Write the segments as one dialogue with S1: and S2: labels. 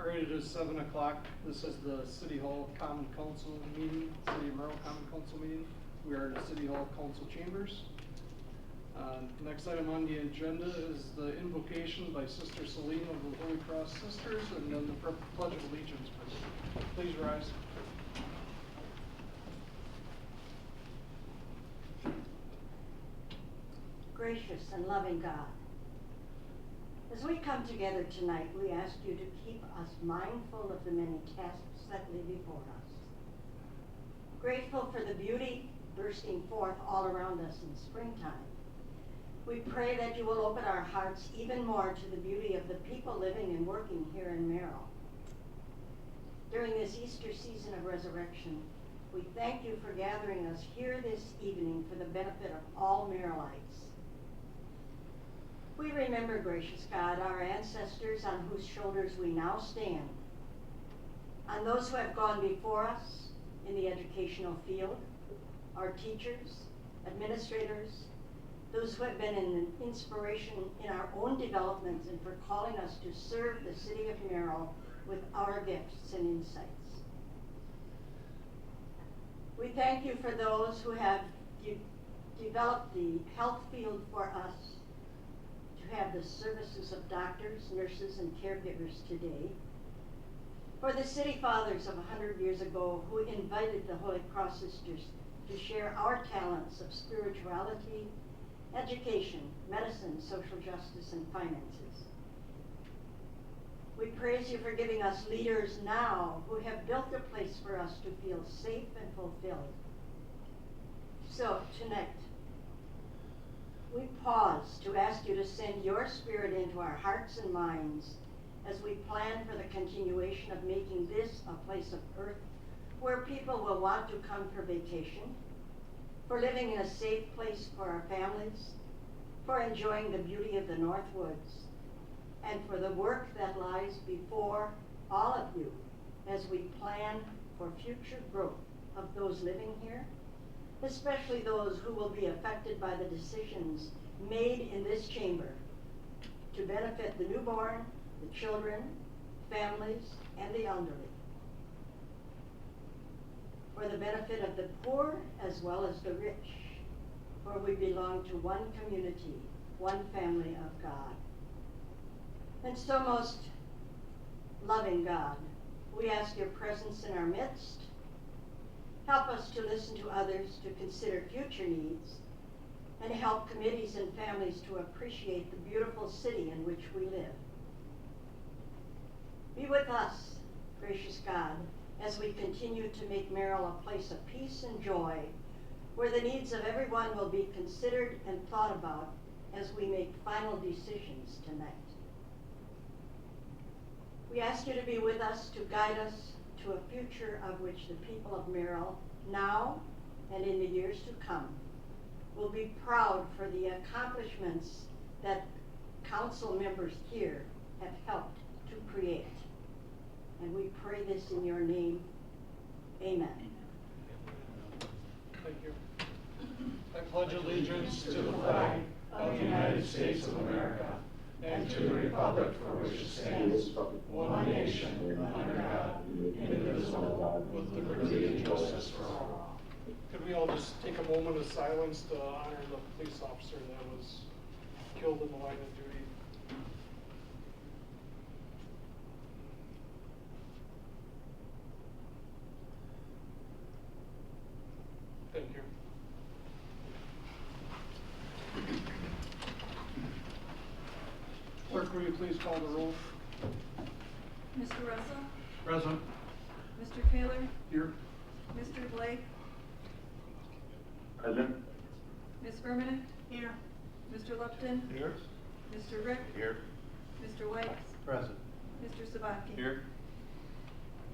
S1: All right, it is 7 o'clock. This is the City Hall Common Council meeting, City of Merrill Common Council meeting. We are in the City Hall Council chambers. Next item on the agenda is the invocation by Sister Celine of the Holy Cross Sisters, and then the Pledge of Allegiance. Please rise.
S2: Gracious and loving God, as we come together tonight, we ask you to keep us mindful of the many tasks that lay before us. Grateful for the beauty bursting forth all around us in springtime, we pray that you will open our hearts even more to the beauty of the people living and working here in Merrill. During this Easter season of resurrection, we thank you for gathering us here this evening for the benefit of all Merrillites. We remember, gracious God, our ancestors on whose shoulders we now stand, on those who have gone before us in the educational field, our teachers, administrators, those who have been an inspiration in our own development and for calling us to serve the city of Merrill with our gifts and insights. We thank you for those who have developed the health field for us, to have the services of doctors, nurses, and caregivers today, for the city fathers of 100 years ago who invited the Holy Cross Sisters to share our talents of spirituality, education, medicine, social justice, and finances. We praise you for giving us leaders now who have built a place for us to feel safe and fulfilled. So tonight, we pause to ask you to send your Spirit into our hearts and minds as we plan for the continuation of making this a place of earth where people will want to come for vacation, for living in a safe place for our families, for enjoying the beauty of the North Woods, and for the work that lies before all of you as we plan for future growth of those living here, especially those who will be affected by the decisions made in this chamber to benefit the newborn, the children, families, and the elderly. For the benefit of the poor as well as the rich, for we belong to one community, one family of God. And so, most loving God, we ask your presence in our midst. Help us to listen to others, to consider future needs, and help committees and families to appreciate the beautiful city in which we live. Be with us, gracious God, as we continue to make Merrill a place of peace and joy, where the needs of everyone will be considered and thought about as we make final decisions tonight. We ask you to be with us, to guide us to a future of which the people of Merrill, now and in the years to come, will be proud for the accomplishments that council members here have helped to create. And we pray this in your name. Amen.
S1: Thank you. I pledge allegiance
S3: to the flag of the United States of America and to the republic for which it stands, one nation, under God, indivisible, with liberty and justice for all.
S1: Could we all just take a moment of silence to honor the police officer that was killed in the line of duty? Thank you. Clerk, will you please call the roll?
S4: Mr. Russell?
S1: Present.
S4: Mr. Taylor?
S1: Here.
S4: Mr. Blake?
S3: Present.
S4: Ms. Firmanek? Here. Mr. Lupton?
S1: Here.
S4: Mr. Rick?
S3: Here.
S4: Mr. White?
S1: Present.
S4: Mr. Sabaki?
S3: Here.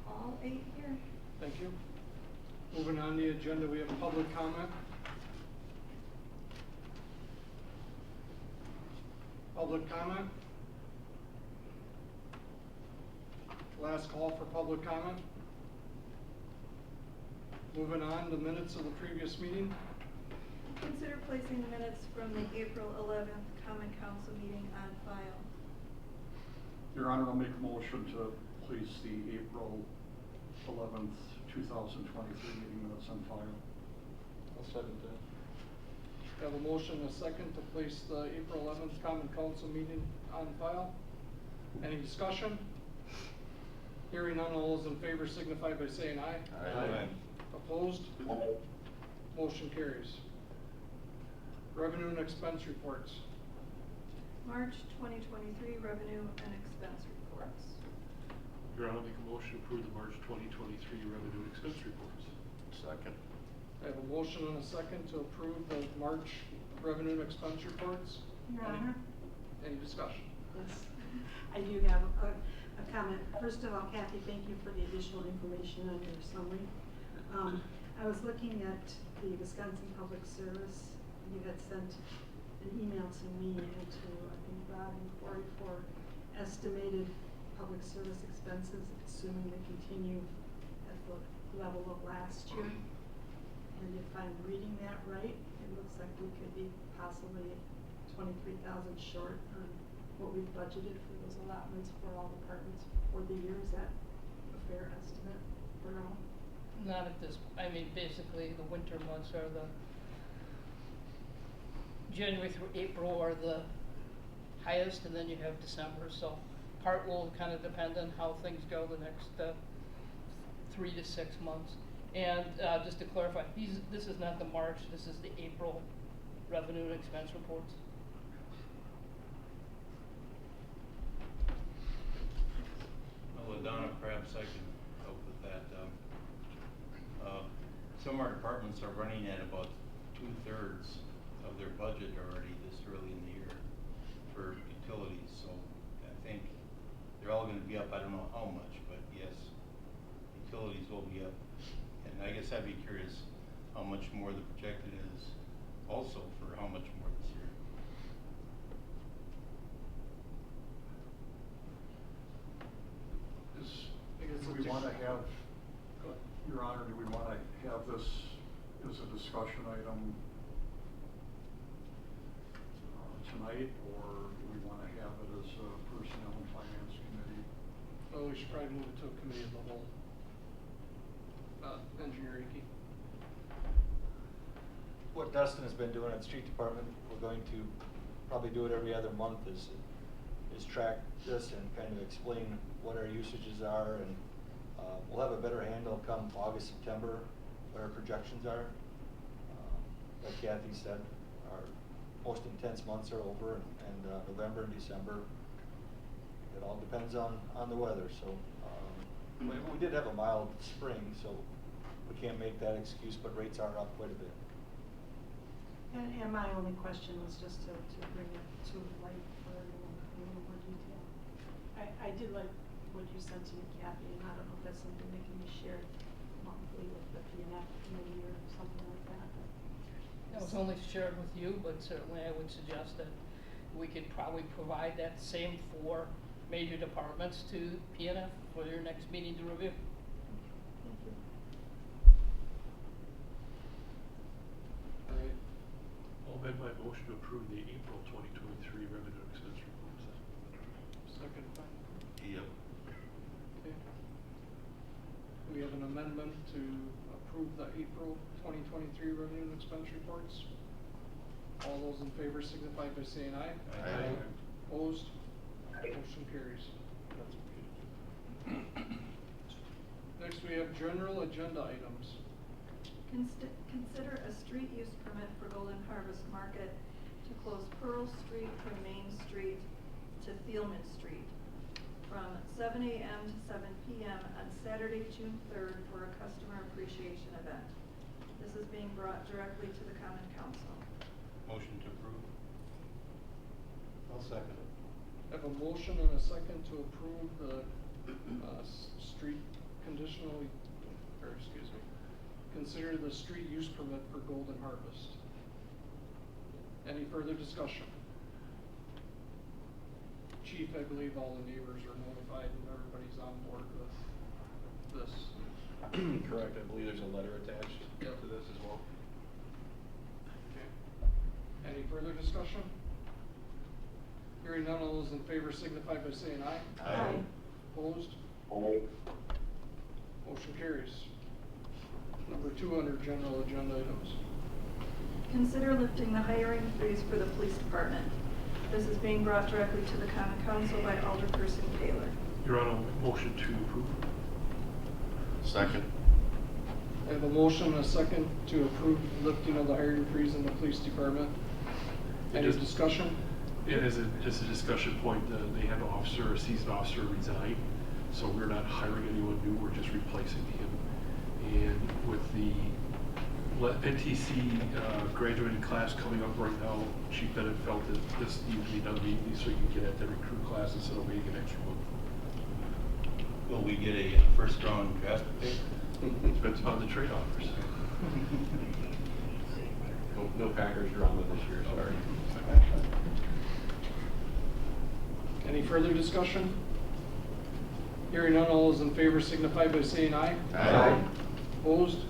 S4: All 8 here.
S1: Thank you. Moving on the agenda, we have public comment. Public comment. Last call for public comment. Moving on, the minutes of the previous meeting.
S4: Consider placing the minutes from the April 11th Common Council meeting on file.
S5: Your Honor, I'll make a motion to
S3: place the April 11th, 2023 meeting minutes on file.
S5: I'll second that.
S1: We have a motion and a second to place the April 11th common council meeting on file. Any discussion? Hearing none, all those in favor signify by saying aye.
S5: Aye.
S1: Opposed? Motion carries. Revenue and expense reports.
S4: March 2023 revenue and expense reports.
S6: Your Honor, I'll make a motion to approve the March 2023 revenue and expense reports.
S5: Second.
S1: I have a motion and a second to approve the March revenue and expense reports.
S7: Your Honor?
S1: Any discussion?
S7: Yes, I do have a comment. First of all, Kathy, thank you for the additional information on your summary. I was looking at the Wisconsin Public Service. You had sent an email to me and to, I think, Rob and Corey for estimated public service expenses, assuming they continue at the level of last year. And if I'm reading that right, it looks like we could be possibly 23,000 short on what we've budgeted for those allotments for all departments for the year. Is that a fair estimate for all?
S8: Not at this, I mean, basically, the winter months are the, January through April are the highest, and then you have December, so part will kind of depend on how things go the next 3 to 6 months. And just to clarify, this is not the March, this is the April revenue and expense reports.
S9: Well, Donna, perhaps I can help with that. Some of our departments are running at about 2/3 of their budget already this early in the year for utilities. So I think they're all going to be up. I don't know how much, but yes, utilities will be up. And I guess I'd be curious how much more the projected is also for how much more this year.
S3: Do we want to have, Your Honor, do we want to have this as a discussion item tonight, or do we want to have it as a Personnel and Finance Committee?
S1: Well, we should probably move it to a committee of the whole. Engineer Icky.
S5: What Dustin has been doing at the street department, we're going to probably do it every other month, is track this and kind of explain what our usages are, and we'll have a better handle come August, September, what our projections are. Like Kathy said, our most intense months are over, and November and December, it all depends on the weather. So we did have a mild spring, so we can't make that excuse, but rates are up quite a bit.
S7: And my only question was just to bring it to light for everyone in a little more detail. I did like what you sent to me, Kathy, and I don't know if that's something that can be shared monthly with the P&F committee or something like that.
S8: That was only shared with you, but certainly I would suggest that we could probably provide that same for major departments to P&F for your next meeting to review.
S7: Thank you.
S1: All right.
S6: I'll amend my motion to approve the April 2023 revenue and expense reports.
S1: Second, fine.
S9: Yep.
S1: Okay. We have an amendment to approve the April 2023 revenue and expense reports. All those in favor signify by saying aye.
S9: Aye.
S1: Opposed? Motion carries. Next, we have general agenda items.
S4: Consider a street use permit for Golden Harvest Market to close Pearl Street from Main Street to Thielman Street from 7 a.m. to 7 p.m. on Saturday, June 3rd for a customer appreciation event. This is being brought directly to the Common Council.
S9: Motion to approve.
S5: I'll second it.
S1: I have a motion and a second to approve the street conditionally, or excuse me, consider the street use permit for Golden Harvest. Any further discussion? Chief, I believe all the neighbors are notified and everybody's on board with this.
S5: Correct. I believe there's a letter attached
S1: Yep.
S5: to this as well.
S1: Okay. Any further discussion? Hearing none, all those in favor signify by saying aye.
S9: Aye.
S1: Opposed? Motion carries. Number 2 under general agenda items.
S4: Consider lifting the hiring freeze for the police department. This is being brought directly to the common council by Alderperson Taylor.
S6: Your Honor, motion to approve.
S3: Second.
S1: I have a motion and a second to approve lifting of the hiring freeze in the police department. Any
S6: Just-
S1: discussion?
S6: And as a discussion point, they had an officer, a seasoned officer resign, so we're not hiring anyone new, we're just replacing him. And with the NTC graduating class coming up right now, Chief Bennett felt that this needed to be done immediately so you can get at the recruit class instead of waiting an extra month.
S9: Will we get a first round draft pick?
S6: Depends upon the trade offers.
S3: No Packers drama this year, sorry.
S1: Any further discussion? Hearing none, all those in favor signify by saying aye.
S3: Aye.
S1: Opposed?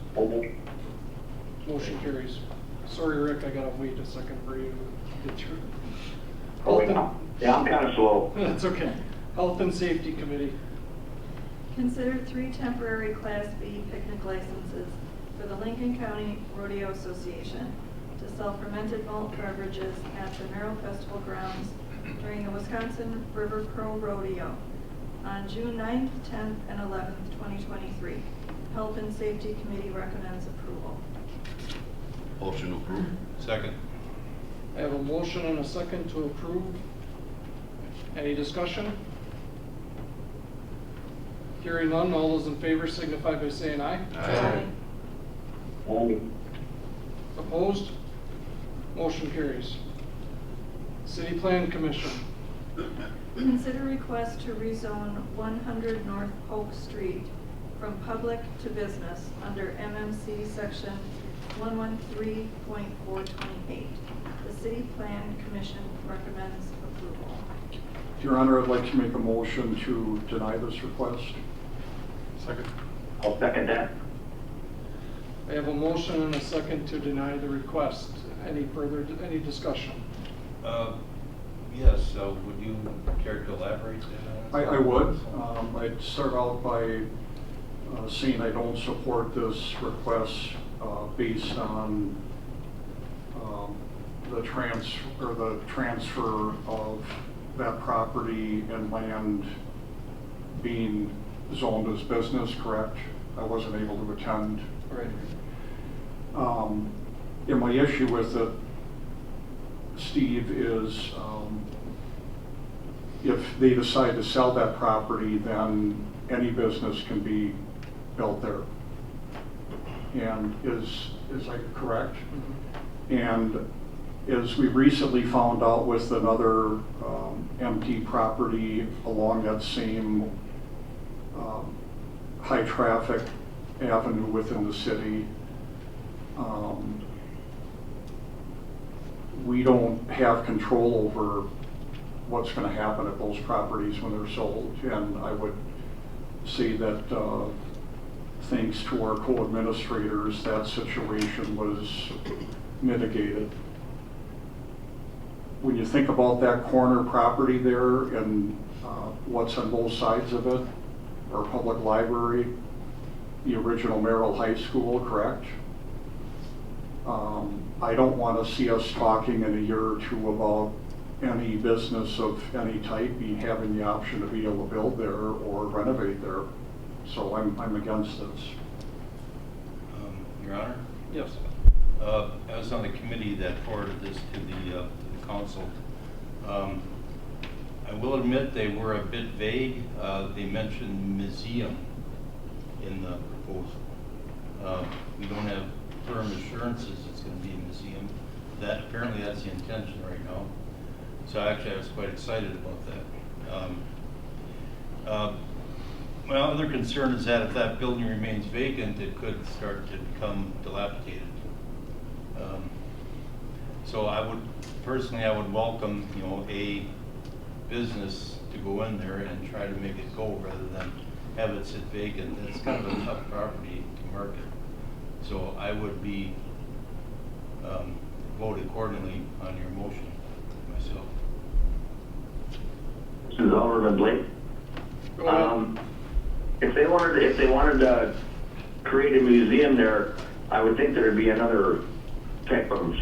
S1: Motion carries. Sorry, Rick, I gotta wait a second for you to get through.
S10: Oh, yeah, I'm kind of slow.
S1: That's okay. Health and Safety Committee.
S4: Consider 3 temporary Class B picnic licenses for the Lincoln County Rodeo Association to sell fermented malt beverages at the Merrill Festival grounds during the Wisconsin River Pearl Rodeo on June 9th, 10th, and 11th, 2023. Health and Safety Committee recommends approval.
S3: Motion approved.
S9: Second.
S1: I have a motion and a second to approve. Any discussion? Hearing none, all those in favor signify by saying aye.
S3: Aye.
S1: Opposed? Motion carries. City Plan Commission.
S4: Consider request to rezone 100 North Polk Street from public to business under MMC section 113.428. The City Plan Commission recommends approval.
S11: Your Honor, I'd like to make a motion to deny this request.
S6: Second.
S10: I'll second that.
S1: I have a motion and a second to deny the request. Any discussion?
S9: Yes, would you care to elaborate on that?
S11: I would. I'd start out by saying I don't support this request based on the transfer of that property and land being zoned as business, correct? I wasn't able to attend.
S1: Right.
S11: And my issue with it, Steve, is if they decide to sell that property, then any business can be built there. And is I correct? And as we recently found out with another empty property along that same high traffic avenue within the city, we don't have control over what's going to happen at those properties when they're sold. And I would say that thanks to our co-administrators, that situation was mitigated. When you think about that corner property there and what's on both sides of it, our public library, the original Merrill High School, correct? I don't want to see us talking in a year or two about any business of any type having the option to be able to build there or renovate there. So I'm against this.
S9: Your Honor?
S1: Yes.
S9: I was on the committee that forwarded this to the council. I will admit they were a bit vague. They mentioned museum in the proposal. We don't have firm assurances it's going to be a museum. Apparently that's the intention right now. So actually I was quite excited about that. My other concern is that if that building remains vacant, it could start to become dilapidated. So I would welcome, a business to go in there and try to make it go rather than have it sit vacant. It's kind of a tough property to market. So I would be vote accordingly on your motion myself.
S10: This is Alderman Blake.
S1: Go ahead.
S10: if they wanted to create a museum there, I would think there'd be another type of,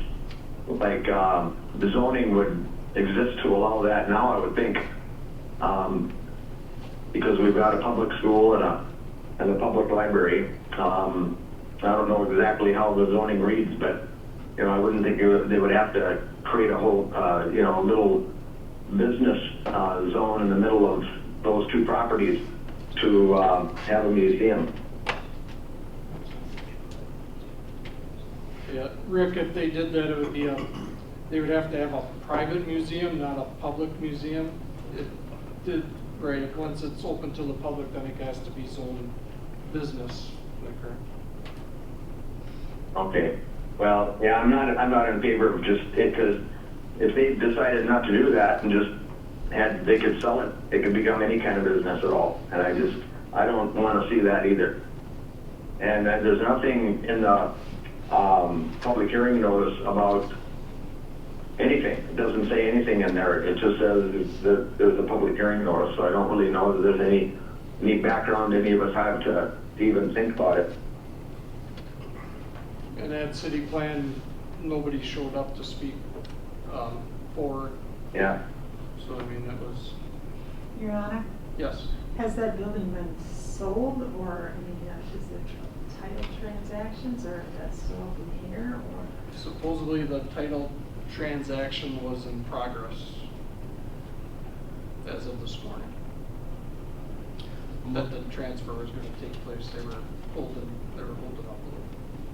S10: like, the zoning would exist to allow that now, I would think. Because we've got a public school and a public library. I don't know exactly how the zoning reads, but, you know, I wouldn't think they would have to create a whole, you know, little business zone in the middle of those two properties to have a museum.
S1: Yeah, Rick, if they did that, it would be they would have to have a private museum, not a public museum. Right, once it's open to the public, then it has to be zoned business, is that correct?
S10: Okay, well, yeah, I'm not in favor of just it, because if they decided not to do that and just they could sell it, it could become any kind of business at all, and I don't want to see that either. And there's nothing in the public hearing notice about anything. It doesn't say anything in there. It just says that there's a public hearing notice, so I don't really know that there's any background any of us have to even think about it.
S1: And at city plan, nobody showed up to speak for.
S10: Yeah.
S1: So, I mean, it was,
S7: Your Honor,
S1: yes.
S7: has that building been sold, or, I mean, is it title transactions, or is that still up in the air, or?
S1: Supposedly the title transaction was in progress as of this morning. That the transfer was gonna take place. They were holding up a little.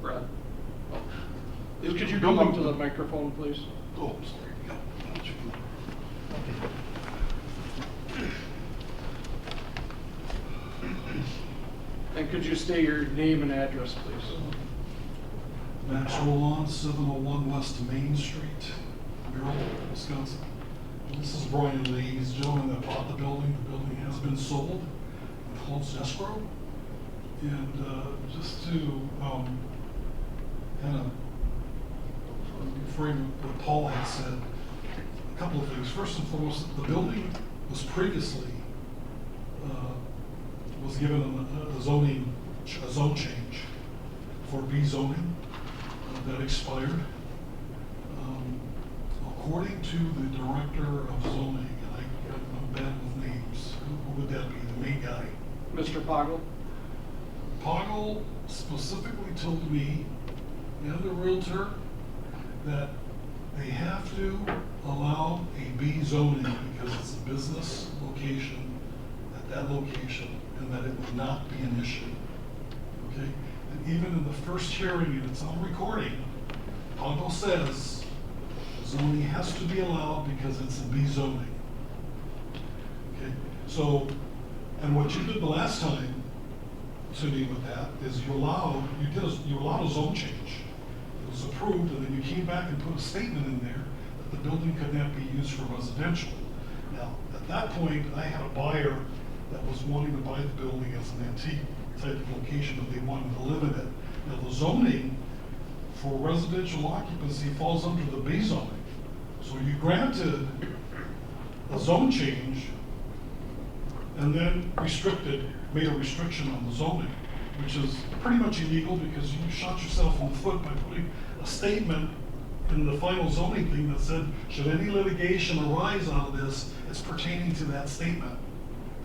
S1: Brad? Oh. Could you come up to the microphone, please?
S6: Oh, I'm sorry. Yeah, that's your food.
S1: And could you state your name and address, please?
S12: Maxwell Lawn, 701 West Main Street, Merrill, Wisconsin. This is Brian Lee. He's the gentleman that bought the building. The building has been sold and closed escrow. And just to kind of frame what Paul had said, a couple of things. First and foremost, the building was previously was given a zone change for B zoning that expired. According to the director of zoning, and I'm bad with names, who would that be, the main guy?
S1: Mr. Poggle?
S12: Poggle specifically told me and the realtor that they have to allow a B zoning because it's a business location at that location, and that it would not be an issue. Okay? And even in the first hearing, and it's on recording, Poggle says zoning has to be allowed because it's a B zoning. Okay? So, and what you did the last time to me with that is you allowed a zone change. It was approved, and then you came back and put a statement in there that the building could not be used for residential. Now, at that point, I had a buyer that was wanting to buy the building as an antique type of location, but they wanted to live in it. Now, the zoning for residential occupancy falls under the B zoning. So you granted a zone change and then made a restriction on the zoning, which is pretty much illegal because you shot yourself in the foot by putting a statement in the final zoning thing that said, should any litigation arise out of this, it's pertaining to that statement,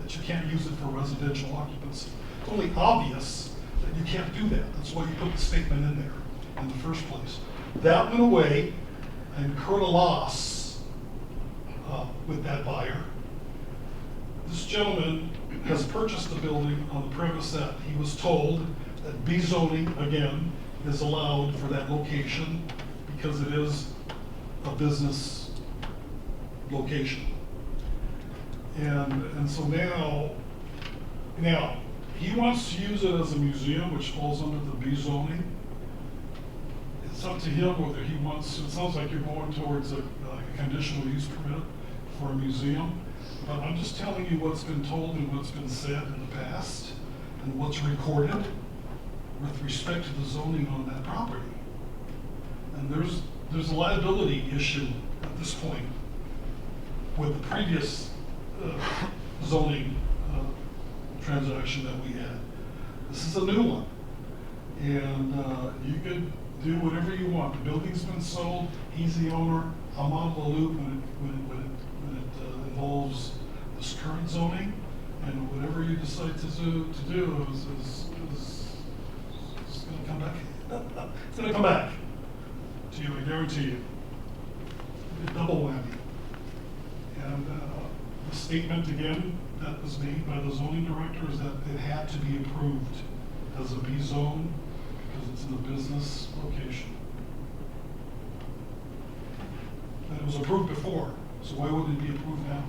S12: that you can't use it for residential occupancy. It's only obvious that you can't do that. That's why you put the statement in there in the first place. That went away. I incurred a loss with that buyer. This gentleman has purchased the building on the premise that he was told that B zoning, again, is allowed for that location because it is a business location. And so now, he wants to use it as a museum, which falls under the B zoning. It's up to him whether he wants, it sounds like you're going towards a conditional use permit for a museum. But I'm just telling you what's been told and what's been said in the past and what's recorded with respect to the zoning on that property. And there's a liability issue at this point with the previous zoning transaction that we had. This is a new one. And you could do whatever you want. The building's been sold, he's the owner, I'm out of the loop when it involves this current zoning, and whatever you decide to do is gonna come back. It's gonna come back to you, I guarantee you. A double whammy. And the statement again that was made by the zoning director is that it had to be approved as a B zone because it's in a business location. And it was approved before, so why wouldn't it be approved now?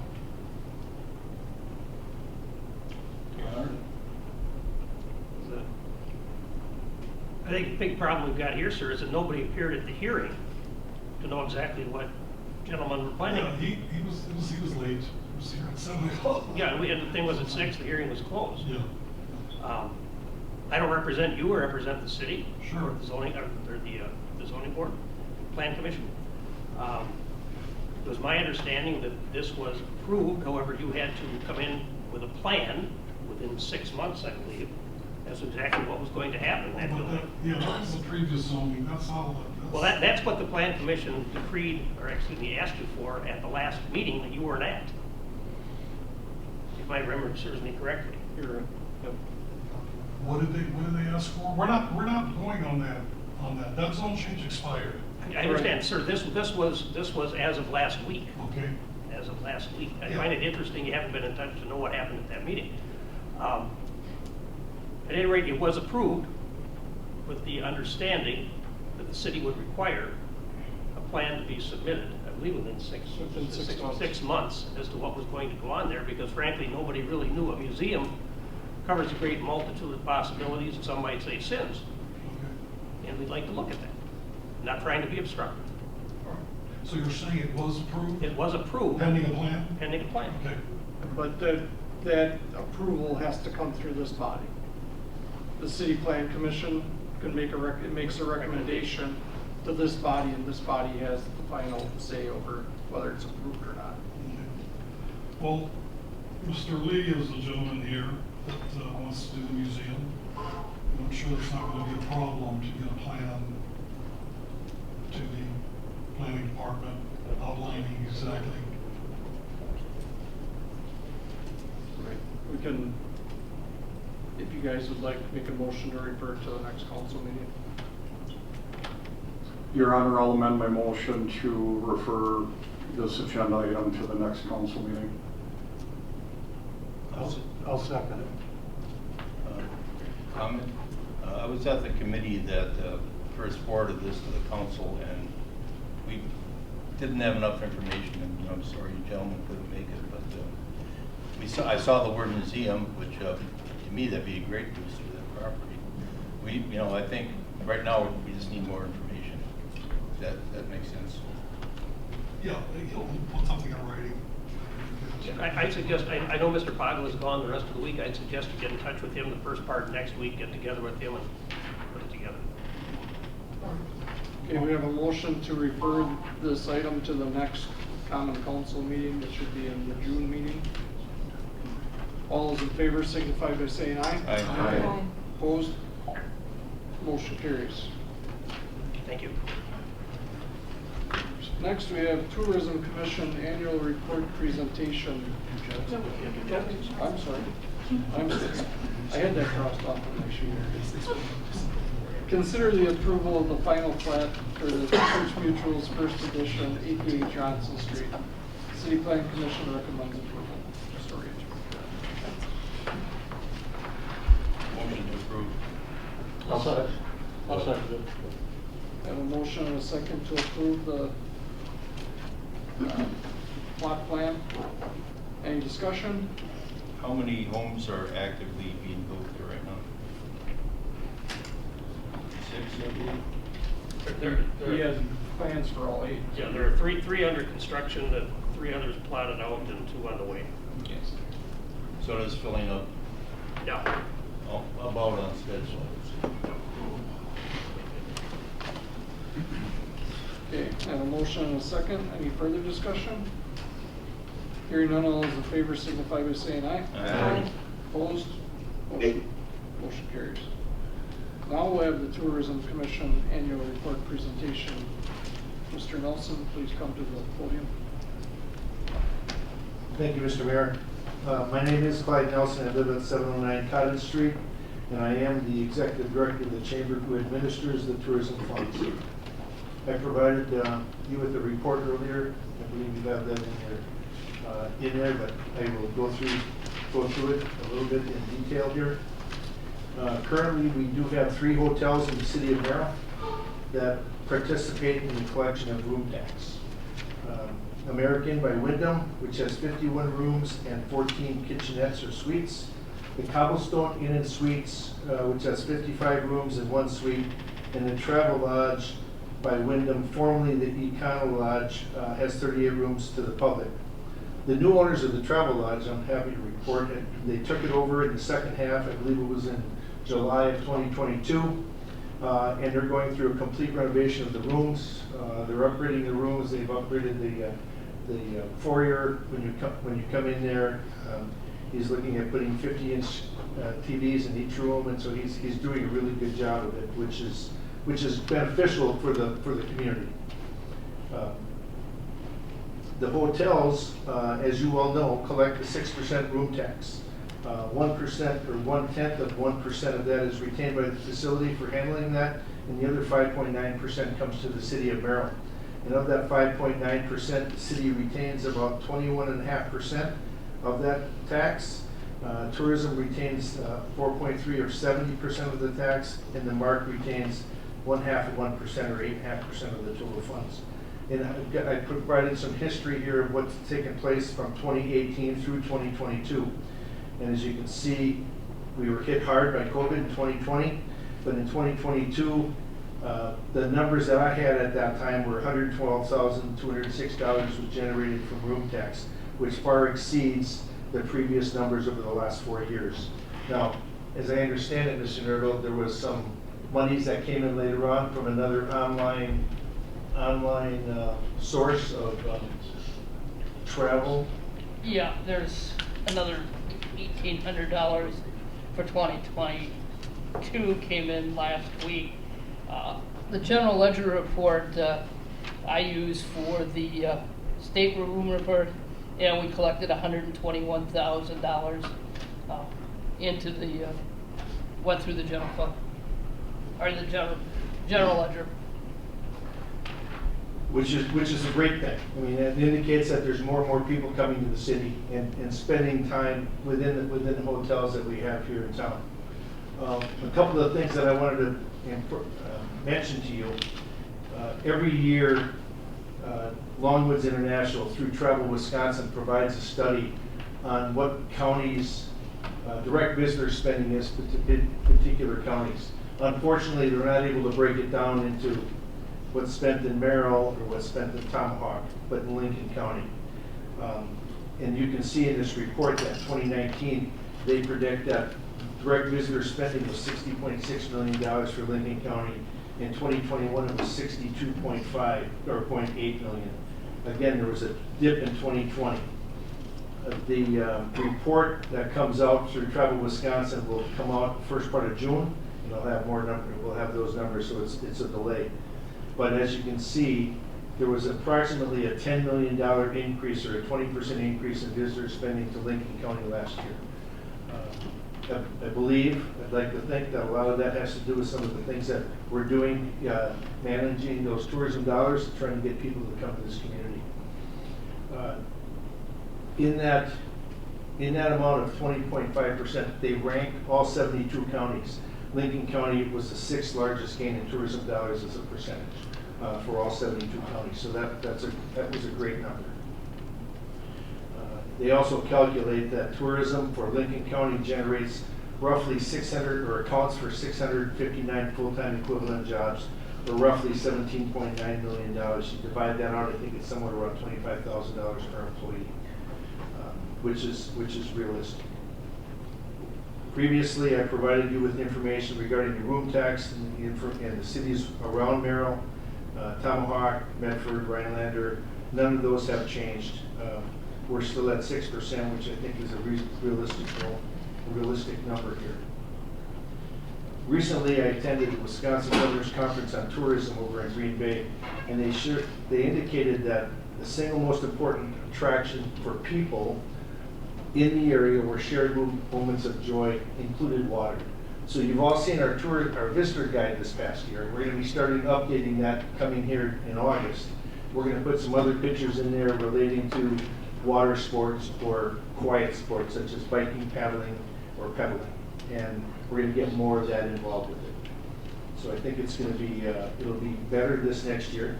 S13: I think the big problem we've got here, sir, is that nobody appeared at the hearing to know exactly what gentlemen were planning.
S12: Yeah, he was late. He was here at 7 o'clock.
S13: Yeah, and the thing was at 6, the hearing was closed.
S12: Yeah.
S13: I don't represent you, I represent the city.
S12: Sure.
S13: Or the zoning, or the zoning board, plan commission. It was my understanding that this was approved, however, you had to come in with a plan within 6 months, I believe. That's exactly what was going to happen in that building.
S12: Yeah, that was the previous zoning, that's all.
S13: Well, that's what the plan commission decreed, or excuse me, asked you for at the last meeting that you weren't at. If my memory serves me correctly.
S1: You're right. Yep.
S12: What did they ask for? We're not going on that. That zone change expired.
S13: I understand, sir, this was as of last week.
S12: Okay.
S13: As of last week. I
S12: Yeah.
S13: find it interesting you haven't been in touch to know what happened at that meeting. At any rate, it was approved with the understanding that the city would require a plan to be submitted, I believe within six months as to what was going to go on there, because frankly, nobody really knew. A museum covers a great multitude of possibilities, and some might say sins.
S12: Okay.
S13: And we'd like to look at that. Not trying to be obstructive.
S12: All right. So you're saying it was approved?
S13: It was approved.
S12: Pending a plan?
S13: Pending a plan.
S12: Okay.
S1: But that approval has to come through this body. The city plan commission can makes a recommendation to this body, and this body has the final say over whether it's approved or not.
S12: Okay. Well, Mr. Lee is the gentleman here that wants to do the museum. And I'm sure it's not going to be a problem to get a plan to the planning department outlining exactly.
S1: Right. We can, if you guys would like, make a motion to refer to the next council meeting.
S11: Your Honor, I'll amend my motion to refer this agenda item to the next council meeting.
S3: I'll second it.
S9: Comment? I was at the committee that first forwarded this to the council, and we didn't have enough information, and I'm sorry you gentlemen couldn't make it, but I saw the word museum, which to me that'd be a great use for that property. I think right now we just need more information. That makes sense.
S12: Yeah, he'll put something in writing.
S13: I'd suggest, I know Mr. Poggle is gone the rest of the week. I'd suggest you get in touch with him the first part of next week, get together with him and put it together.
S1: Okay, we have a motion to refer this item to the next common council meeting, that should be in the June meeting. All those in favor signify by saying aye.
S9: Aye.
S2: Aye.
S1: Opposed? Motion carries.
S13: Thank you.
S1: Next, we have Tourism Commission Annual Report Presentation. I'm sorry. I had that crossed off on my sheet. Consider the approval of the final plat for the Church Mutual's first edition, 88 Johnson Street. City Plan Commission recommends approval.
S9: Motion to approve.
S3: I'll second it.
S1: I have a motion and a second to approve the plot plan. Any discussion?
S9: How many homes are actively being built there right now? 6, I believe.
S1: He has plans for all 8.
S13: Yeah, there are three under construction, 3 others plotted out, and 2 on the way.
S9: Yes. So it is filling up
S13: Yeah.
S9: about on schedule.
S1: Okay, I have a motion and a second. Any further discussion? Hearing none, all those in favor signify by saying aye.
S9: Aye.
S1: Opposed? Motion carries. Now we'll have the Tourism Commission Annual Report presentation. Mr. Nelson, please come to the podium.
S14: Thank you, Mr. Mayor. My name is Clyde Nelson. I live at 709 Cottage Street, and I am the Executive Director of the Chamber who administers the tourism funds. I provided you with a report earlier. I believe you have that in there, but I will go through it a little bit in detail here. Currently, we do have 3 hotels in the city of Merrill that participate in the collection of room tax. American by Wyndham, which has 51 rooms and 14 kitchenettes or suites. The Cobblestone Inn and Suites, which has 55 rooms and 1 suite. And the Travel Lodge by Wyndham, formerly the Econo Lodge, has 38 rooms to the public. The new owners of the Travel Lodge, I'm happy to report, they took it over in the second half. I believe it was in July of 2022. And they're going through a complete renovation of the rooms. They're upgrading the rooms. They've upgraded the foyer when you come in there. He's looking at putting 50-inch TVs in each room, and so he's doing a really good job of it, which is beneficial for the community. The hotels, as you all know, collect a 6% room tax. 1% or 1/10 of 1% of that is retained by the facility for handling that, and the other 5.9% comes to the city of Merrill. And of that 5.9%, the city retains about 21.5% of that tax. Tourism retains 4.3 or 70% of the tax, and the MARC retains 1/2 of 1% or 8.5% of the total funds. And I provided some history here of what's taken place from 2018 through 2022. And as you can see, we were hit hard by COVID in 2020, but in 2022, the numbers that I had at that time were $112,206 was generated from room tax, which far exceeds the previous numbers over the last 4 years. Now, as I understand it, Mr. Merrill, there was some monies that came in later on from another online source of travel.
S8: Yeah, there's another $1,800 for 2022 came in last week. The general ledger report I use for the state room report, and we collected $121,000 into the went through the general fund or the general ledger.
S14: Which is a great thing. I mean, it indicates that there's more and more people coming to the city and spending time within the hotels that we have here in town. A couple of things that I wanted to mention to you. Every year, Longwoods International through Travel Wisconsin provides a study on what counties direct visitor spending is in particular counties. Unfortunately, they're not able to break it down into what's spent in Merrill or what's spent in Tomahawk, but in Lincoln County. And you can see in this report that 2019, they predict that direct visitor spending was $60.6 million for Lincoln County. In 2021, it was 62.5 or 0.8 million. Again, there was a dip in 2020. The report that comes out through Travel Wisconsin will come out the first part of June, and I'll have more numbers. We'll have those numbers, so it's a delay. But as you can see, there was approximately a $10 million increase or a 20% increase in visitor spending to Lincoln County last year. I believe, I'd like to think that a lot of that has to do with some of the things that we're doing, managing those tourism dollars, trying to get people to come to this community. In that amount of 20.5%, they rank all 72 counties. Lincoln County was the 6th largest gain in tourism dollars as a percentage for all 72 counties. So that was a great number. They also calculate that tourism for Lincoln County generates roughly 600 or accounts for 659 full-time equivalent jobs, or roughly $17.9 million. You divide that out, I think it's somewhere around $25,000 per employee, which is realistic. Previously, I provided you with information regarding the room tax in the cities around Merrill, Tomahawk, Medford, Rhinelander. None of those have changed. We're still at 6%, which I think is a realistic goal. realistic number here. Recently, I attended the Wisconsin Governor's Conference on Tourism over in Green Bay, and they indicated that the single most important attraction for people in the area were shared moments of joy, included water. So you've all seen our visitor guide this past year. We're going to be starting updating that coming here in August. We're going to put some other pictures in there relating to water sports or quiet sports such as biking, paddling, or pedaling. And we're going to get more of that involved with it. So I think it's going to be, it'll be better this next year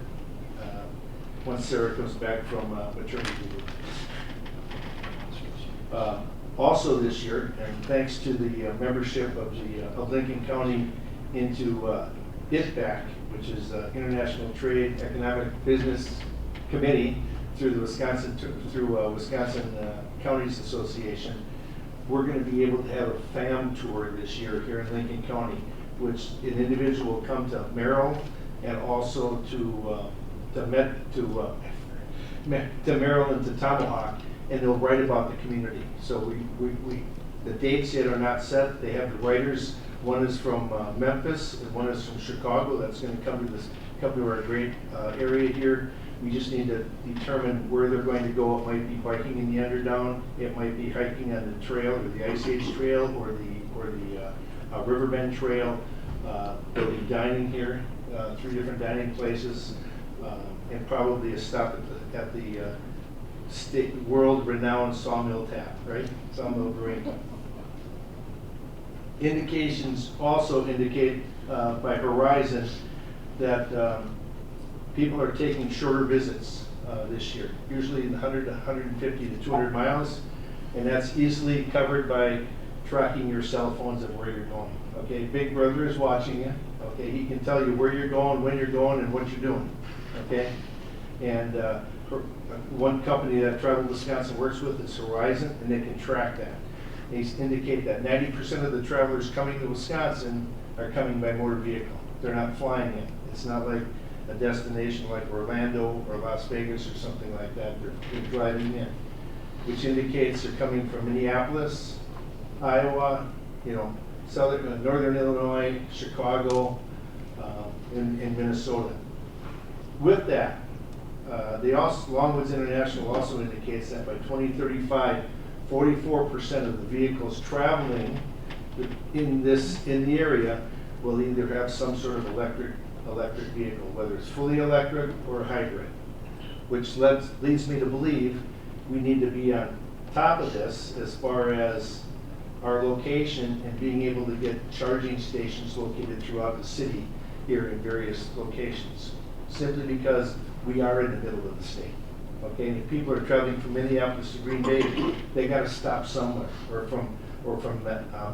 S14: once Sarah comes back from maternity leave. Also this year, and thanks to the membership of Lincoln County into ITBAC, which is International Trade Economic Business Committee through the Wisconsin Counties Association, we're going to be able to have a FAM tour this year here in Lincoln County, which an individual will come to Merrill and also to Merrill and to Tomahawk, and they'll write about the community. So the dates yet are not set. They have the writers. One is from Memphis and one is from Chicago. That's going to come to our great area here. We just need to determine where they're going to go. It might be biking in the Underdown. It might be hiking on the trail, or the Ice Age Trail, or the Riverbend Trail. They'll be dining here, 3 different dining places, and probably a stop at the state world-renowned Sawmill Tap, right? Sawmill Brewing. Indications also indicate by Horizon that people are taking shorter visits this year, usually in 100 to 150 to 200 miles, and that's easily covered by tracking your cell phones and where you're going. Okay, Big Brother is watching you. Okay, he can tell you where you're going, when you're going, and what you're doing. Okay, and one company that Travel Wisconsin works with is Horizon, and they can track that. They indicate that 90% of the travelers coming to Wisconsin are coming by motor vehicle. They're not flying in. It's not like a destination like Orlando or Las Vegas or something like that. They're driving in, which indicates they're coming from Minneapolis, Iowa, Northern Illinois, Chicago, and Minnesota. With that, Longwoods International also indicates that by 2035, 44% of the vehicles traveling in the area will either have some sort of electric vehicle, whether it's fully electric or hybrid, which leads me to believe we need to be on top of this as far as our location and being able to get charging stations located throughout the city here in various locations, simply because we are in the middle of the state. Okay, and if people are traveling from Minneapolis to Green Bay, they got to stop somewhere, or from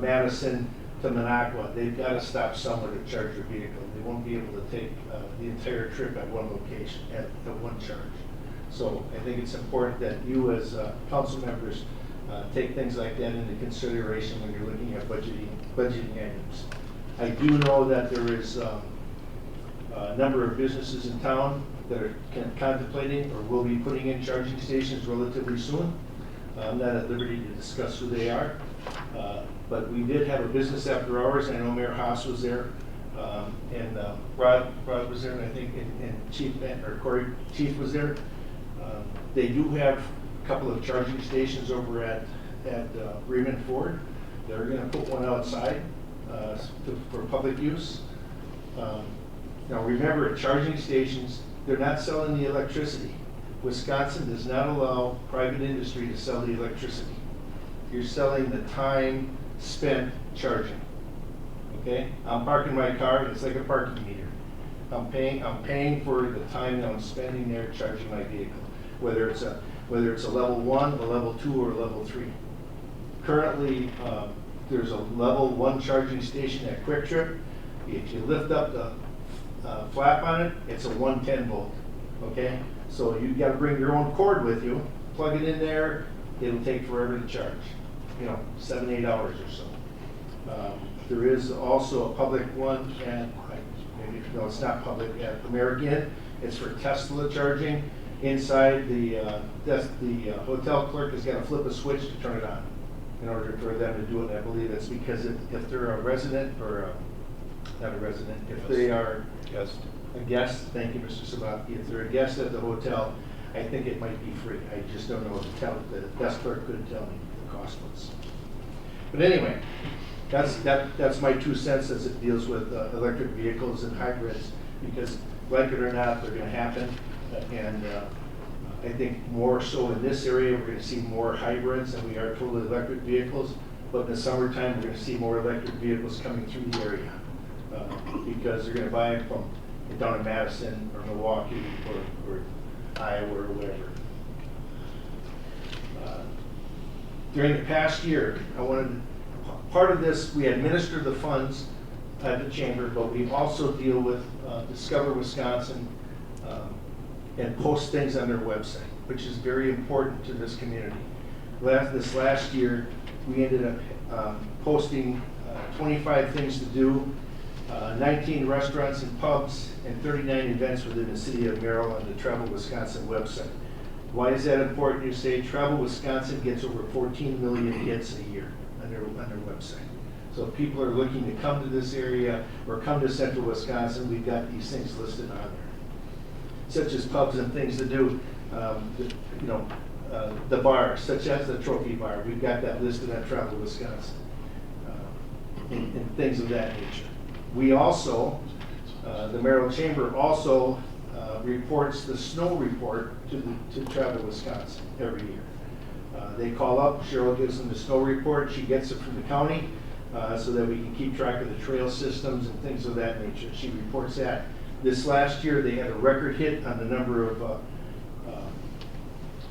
S14: Madison to Minocqua, they've got to stop somewhere to charge their vehicle. They won't be able to take the entire trip at one location at one charge. So I think it's important that you as council members take things like that into consideration when you're looking at budgeting items. I do know that there is a number of businesses in town that are contemplating or will be putting in charging stations relatively soon. I'm not at liberty to discuss who they are, but we did have a business after hours. I know Mayor Haas was there, and Rod was there, and I think and Chief was there. They do have a couple of charging stations over at Raymond Ford. They're going to put one outside for public use. Now remember, charging stations, they're not selling the electricity. Wisconsin does not allow private industry to sell the electricity. You're selling the time spent charging. Okay? I'm parking my car, and it's like a parking meter. I'm paying for the time that I'm spending there charging my vehicle, whether it's a level 1, a level 2, or a level 3. Currently, there's a level 1 charging station at Quick Trip. If you lift up the flap on it, it's a 110 volt. Okay, so you've got to bring your own cord with you, plug it in there. It'll take forever to charge, 7-8 hours or so. There is also a public one, and it's not public at American. It's for Tesla charging. Inside the hotel clerk has got to flip a switch to turn it on, in order for them to do it. I believe it's because if they're a resident or not a resident, if they are
S9: Yes.
S14: a guest, thank you, Mr. Sabaki, if they're a guest at the hotel, I think it might be free. I just don't know what to tell, the desk clerk couldn't tell me the cost was. But anyway, that's my 2 cents as it deals with electric vehicles and hybrids, because like it or not, they're gonna happen. And I think more so in this area, we're gonna see more hybrids than we are totally electric vehicles. But in the summertime, we're gonna see more electric vehicles coming through the area. Because they're gonna buy them from down in Madison or Milwaukee or Iowa or whatever. During the past year, part of this, we administer the funds at the chamber, but we also deal with Discover Wisconsin and post things on their website, which is very important to this community. This last year, we ended up posting 25 things to do, 19 restaurants and pubs, and 39 events within the city of Merrill on the Travel Wisconsin website. Why is that important? You say Travel Wisconsin gets over 14 million hits a year on their website. So if people are looking to come to this area or come to central Wisconsin, we've got these things listed on there. Such as pubs and things to do, the bars, such as the Trophy Bar, we've got that listed on Travel Wisconsin, and things of that nature. We also, the Merrill Chamber also reports the snow report to Travel Wisconsin every year. They call up, Cheryl gives them the snow report, she gets it from the county so that we can keep track of the trail systems and things of that nature. She reports that. This last year they had a record hit on the number of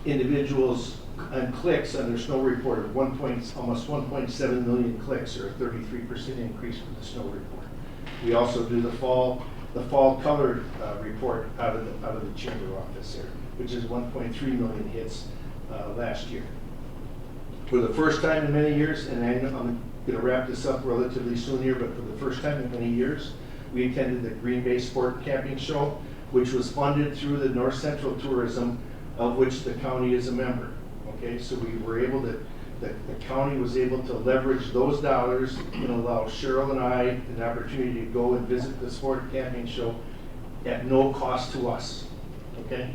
S14: individuals and clicks on their snow report of almost 1.7 million clicks, or a 33% increase for the snow report. We also do the fall colored report out of the chamber office here, which is 1.3 million hits last year. For the first time in many years, and I'm going to wrap this up relatively soon here, but for the first time in many years, we attended the Green Bay Sport Camping Show, which was funded through the North Central Tourism, of which the county is a member. Okay, so we were able to, the county was able to leverage those dollars and allow Cheryl and I an opportunity to go and visit the sport camping show at no cost to us. Okay,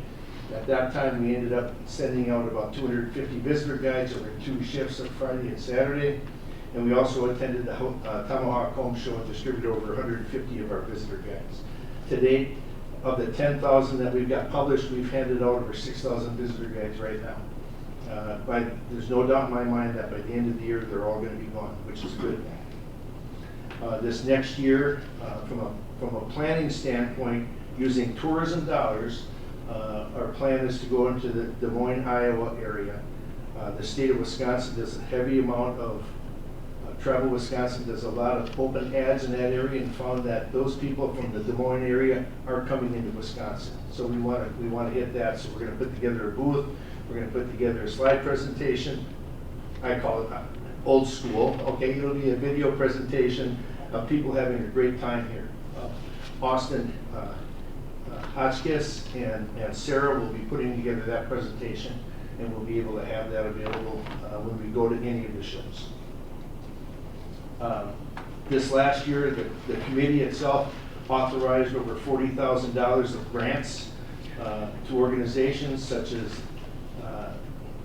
S14: at that time we ended up sending out about 250 visitor guides over 2 shifts on Friday and Saturday, and we also attended the Tomahawk Home Show and distributed over 150 of our visitor guides. To date, of the 10,000 that we've got published, we've handed out over 6,000 visitor guides right now. There's no doubt in my mind that by the end of the year, they're all going to be gone, which is good. This next year, from a planning standpoint, using tourism dollars, our plan is to go into the Des Moines, Iowa area. The state of Wisconsin does a heavy amount of, Travel Wisconsin does a lot of open ads in that area, and found that those people from the Des Moines area are coming into Wisconsin. So we want to hit that, so we're going to put together a booth. We're going to put together a slide presentation. I call it old school. Okay, it'll be a video presentation of people having a great time here. Austin Hotchkiss and Sarah will be putting together that presentation, and we'll be able to have that available when we go to any of the shows. This last year, the committee itself authorized over $40,000 of grants to organizations such as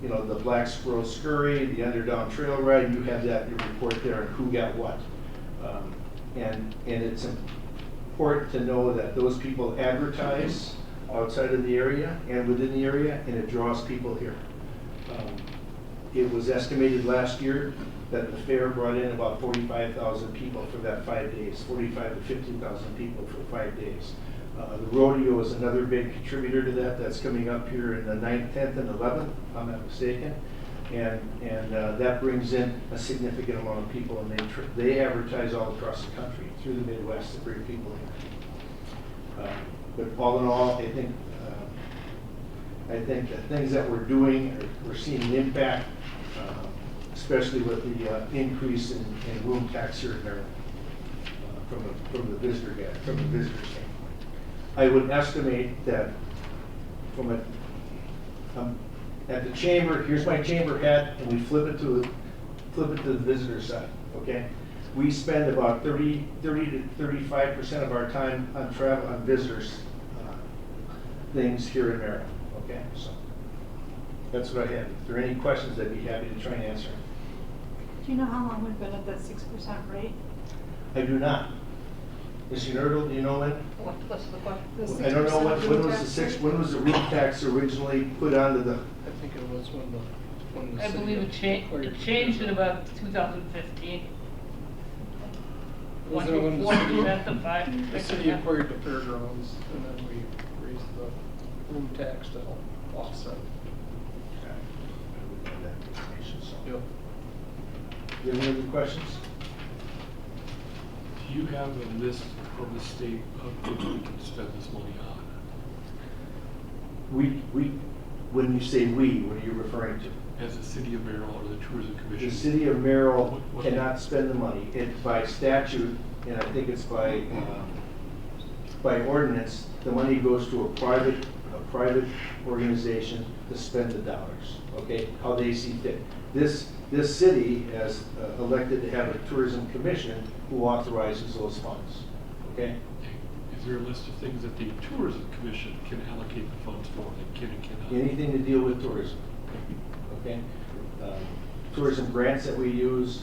S14: the Black Squirrel Scurry, the Underdown Trail Ride. You have that in your report there on who got what. And it's important to know that those people advertise outside of the area and within the area, and it draws people here. It was estimated last year that the fair brought in about 45,000 people for that 5 days, 45 to 50,000 people for 5 days. The rodeo is another big contributor to that. That's coming up here in the 9th, 10th, and 11th, if I'm not mistaken. And that brings in a significant amount of people, and they advertise all across the country through the Midwest to bring people in. But all in all, I think the things that we're doing, we're seeing an impact, especially with the increase in room tax here in Merrill, from the visitor standpoint. I would estimate that at the chamber, here's my chamber hat, and we flip it to flip it to the visitor side, okay? We spend about 30 to 35% of our time on travel, on visitors, things here in Merrill, okay? So, that's what I have. If there are any questions, I'd be happy to try and answer.
S7: Do you know how long we've been at that 6% rate?
S14: I do not. Mr. Nerdle, do you know when?
S8: What's the question?
S7: The
S14: I don't know
S7: 6%
S14: when
S7: room
S14: was
S7: tax
S14: the
S7: rate?
S14: when was the room tax originally put onto the,
S1: I think it was when the
S8: I
S1: city
S8: believe
S1: acquired
S8: it changed in about 2015.
S1: Was it when the
S8: 1% to 5%.
S1: The city acquired the fairgrounds, and then we raised the room tax to help offset. Yep.
S14: do you have any other questions?
S6: Do you have a list from the state of things we can spend this money on?
S14: When you say we, what are you referring to?
S6: As the city of Merrill or the Tourism Commission?
S14: The city of Merrill
S6: What-
S14: cannot spend the money. It's by statute, and I think it's by ordinance, the money goes to a private organization to spend the dollars, okay? How they see fit. This city has elected to have a tourism commission who authorizes those funds, okay?
S6: Is there a list of things that the Tourism Commission can allocate the funds for, that can and cannot?
S14: Anything to deal with tourism, okay? Tourism grants that we use,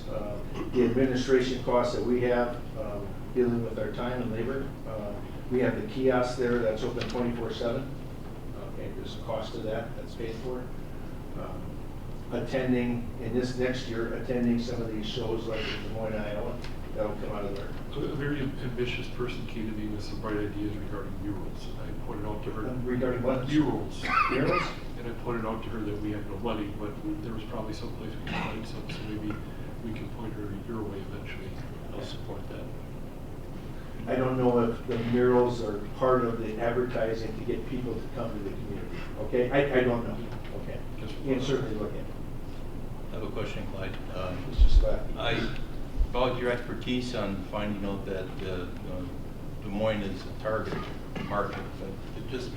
S14: the administration costs that we have, dealing with our time and labor. We have the kiosk there that's open 24/7. Okay, there's a cost to that, that's paid for. Attending, in this next year, attending some of these shows like in Des Moines, Iowa, that'll come out of there.
S6: A very ambitious person came to me with some bright ideas regarding murals, and I pointed out to her.
S14: Regarding what?
S6: Murals.
S14: Murals?
S6: And I pointed out to her that we have no money, but there was probably some place we could find some, so maybe we can point her your way eventually. I'll support that.
S14: I don't know if the murals are part of the advertising to get people to come to the community, okay? I don't know, okay? You can certainly look at it.
S9: I have a question, Clyde.
S14: It's just that.
S9: About your expertise on finding out that Des Moines is a target market, but just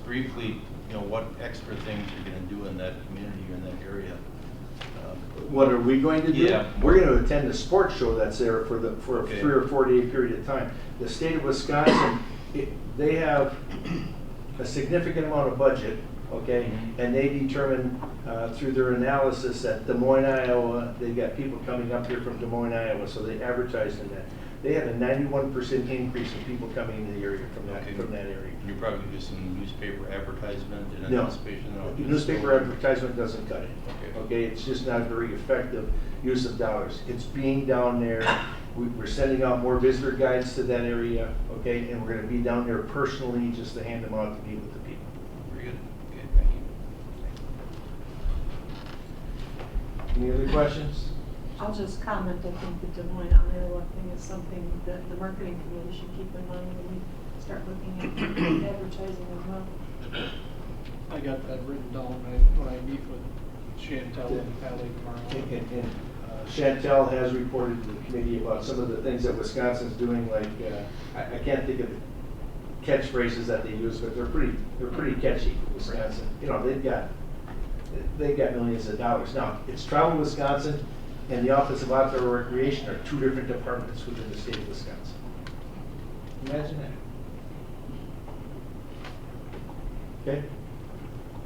S9: briefly, what extra things you're going to do in that community or in that area?
S14: What are we going to do?
S9: Yeah.
S14: We're going to attend a sports show that's there for a
S9: Okay.
S14: 3 or 4 day period of time. The state of Wisconsin, they have a significant amount of budget, okay? And they determine through their analysis that Des Moines, Iowa, they've got people coming up here from Des Moines, Iowa, so they advertised in that. They had a 91% increase in people coming into the area from that area.
S9: You probably do some newspaper advertisement in
S14: No.
S9: anticipation?
S14: Newspaper advertisement doesn't cut it.
S9: Okay.
S14: Okay, it's just not a very effective use of dollars. It's being down there, we're sending out more visitor guides to that area, okay? And we're gonna be down there personally just to hand them out to meet with the people.
S9: Very good. Okay, thank you.
S14: Any other questions?
S7: I'll just comment, I think the Des Moines, Iowa thing is something that the marketing committee should keep in mind when we start looking at advertising as well.
S1: I got that written down when I meet with Chantel and Pally tomorrow.
S14: And Chantel has reported to the committee about some of the things that Wisconsin's doing, like, I can't think of the catchphrases that they use, but they're pretty catchy, Wisconsin. They've got millions of dollars. Now, it's Travel Wisconsin and the Office of Outdoor Recreation are 2 different departments within the state of Wisconsin. Imagine that. Okay?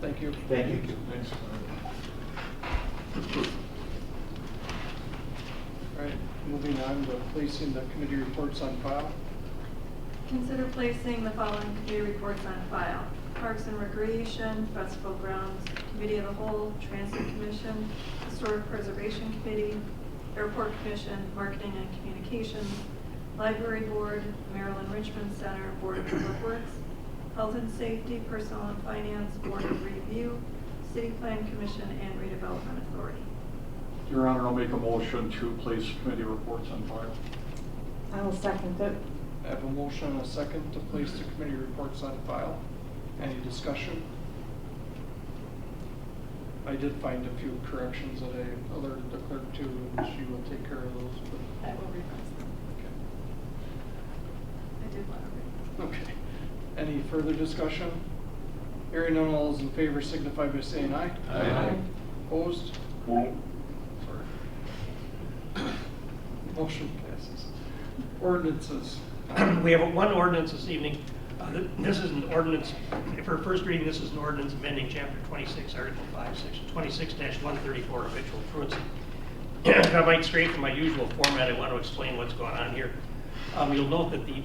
S1: Thank you.
S14: Thank you.
S11: Thanks.
S1: All right, moving on to placing the committee reports on file.
S4: Consider placing the following committee reports on file: Parks and Recreation, Festival Grounds, Committee of the Whole, Transit Commission, Historic Preservation Committee, Airport Commission, Marketing and Communications, Library Board, Merrill Enrichment Center, Board of Public Works, Health and Safety, Personnel and Finance, Board of Review, City Plan Commission, and Redevelopment Authority.
S11: Your Honor, I'll make a motion to place committee reports on file.
S7: I will second it.
S1: I have a motion and a second to place the committee reports on file. Any discussion? I did find a few corrections that I alerted the clerk to, and she will take care of those.
S4: I will revise them.
S1: Okay.
S4: I did want to read.
S1: Okay. Any further discussion? Hearing none, all those in favor signify by saying aye.
S9: Aye.
S1: Opposed?
S10: Aye.
S1: Sorry. Motion passes. Ordinances.
S13: We have one ordinance this evening. This is an ordinance, for first reading, this is an ordinance amending chapter 26, article 5, section 26-134, habitual truancy. If I might stray from my usual format, I want to explain what's going on here. You'll note that the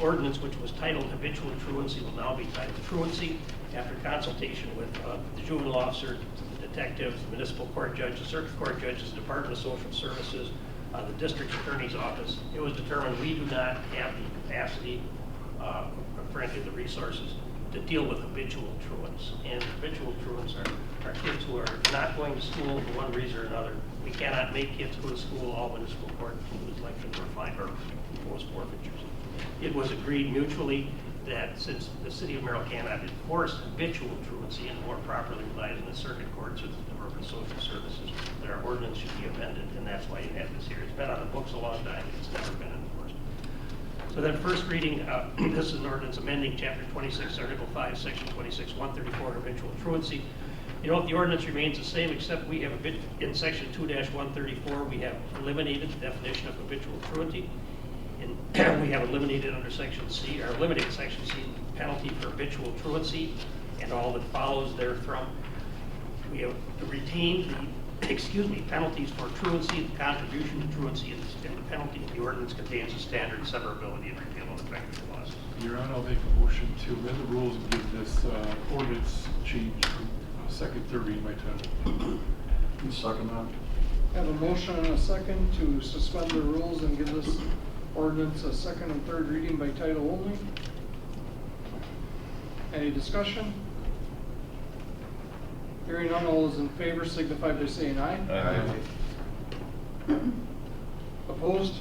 S13: ordinance, which was titled habitual truancy, will now be titled truancy after consultation with the juvenile officer, the detectives, the municipal court judge, the circuit court judges, the Department of Social Services, the district attorney's office. It was determined we do not have the capacity, frankly, the resources to deal with habitual truants. And habitual truants are kids who are not going to school for one reason or another. We cannot make kids go to school. All municipal court concludes elections or fine or impose forfeitures. It was agreed mutually that since the city of Merrill cannot enforce habitual truancy and more properly relies on the circuit courts or the Department of Social Services, that our ordinance should be amended, and that's why you have this here. It's been on the books a long time, and it's never been enforced. So then first reading, this is an ordinance amending chapter 26, article 5, section 26-134, habitual truancy. You know, the ordinance remains the same, except we have in section 2-134, we have eliminated the definition of habitual truancy. And we have eliminated under section C, or eliminated section C, penalty for habitual truancy and all that follows therefrom. We have retained the, penalties for truancy, the contribution to truancy, and the penalty of the ordinance contains a standard severability and repeal of effective laws.
S6: Your Honor, I'll make a motion to amend the rules and give this ordinance change from second, third reading by title.
S11: Second that.
S1: Have a motion and a second to suspend the rules and give this ordinance a second and third reading by title only. Any discussion? Hearing none, all those in favor signify by saying aye.
S3: Aye.
S1: Opposed?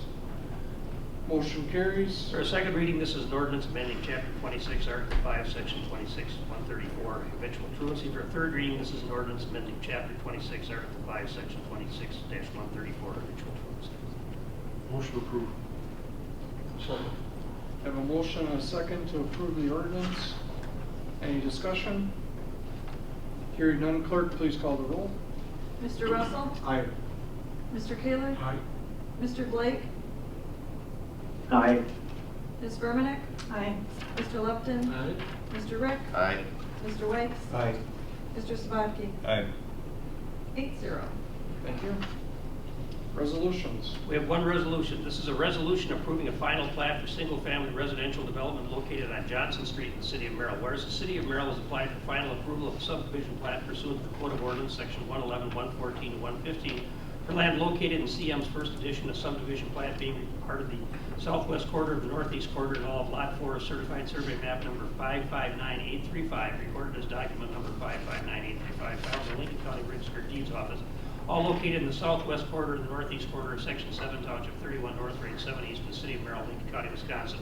S1: Motion carries.
S13: For a second reading, this is an ordinance amending chapter 26, article 5, section 26-134, habitual truancy. For a third reading, this is an ordinance amending chapter 26, article 5, section 26-134, habitual truancy.
S6: Motion approved.
S1: Have a motion and a second to approve the ordinance. Any discussion? Hearing none, clerk, please call the roll.
S4: Mr. Russell?
S11: Aye.
S4: Mr. Kaler?
S6: Aye.
S4: Mr. Blake?
S10: Aye.
S4: Ms. Verminick?
S7: Aye.
S4: Mr. Lupton?
S6: Aye.
S4: Mr. Rick?
S3: Aye.
S4: Mr. Wikes?
S11: Aye.
S4: Mr. Sabatke?
S3: Aye.
S4: 8-0.
S1: Thank you. Resolutions.
S13: We have one resolution. This is a resolution approving a final plat for single-family residential development located on Johnson Street in the city of Merrill. Whereas the city of Merrill has applied for final approval of a subdivision plat pursuant to the Code of Ordinance, section 111, 114, and 115, for land located in CM's first edition, a subdivision plat being part of the southwest quarter of the northeast quarter and all of Lot 4 certified survey map number 559835, recorded as document number 559835, filed in the Lincoln County Register of Deeds Office, all located in the southwest quarter and the northeast quarter of Section 7, Township 31 North, Range 7 East, in the city of Merrill, Lincoln County, Wisconsin.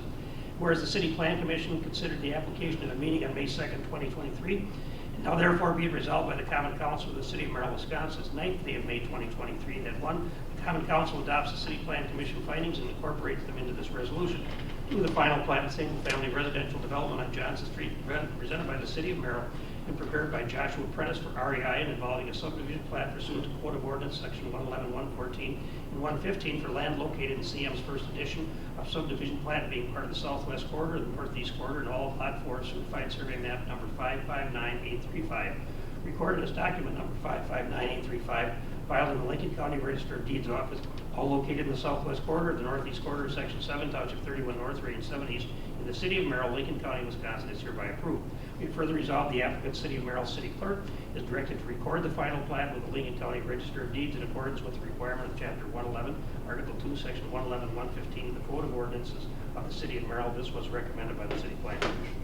S13: Whereas the City Plan Commission considered the application at a meeting on May 2nd, 2023, and now therefore be it resolved by the Common Council of the City of Merrill, Wisconsin's 9th day of May 2023, that 1, the Common Council adopts the City Plan Commission findings and incorporates them into this resolution. 2, the final plat and single-family residential development on Johnson Street presented by the City of Merrill and prepared by Joshua Prentice for REI and involving a subdivision plat pursuant to Code of Ordinance section 111, 114, and 115 for land located in CM's first edition of subdivision plat being part of the southwest quarter, the northeast quarter, and all of Lot 4 certified survey map number 559835, recorded as document number 559835, filed in the Lincoln County Register of Deeds Office, all located in the southwest quarter, the northeast quarter, section 7, Township 31 North, Range 7 East, in the city of Merrill, Lincoln County, Wisconsin, is hereby approved. We further resolve the applicant, City of Merrill City Clerk, is directed to record the final plat with the Lincoln County Register of Deeds in accordance with the requirement of Chapter 111, Article 2, Section 111, 115 of the Code of Ordinances of the City of Merrill. This was recommended by the City Plan Commission.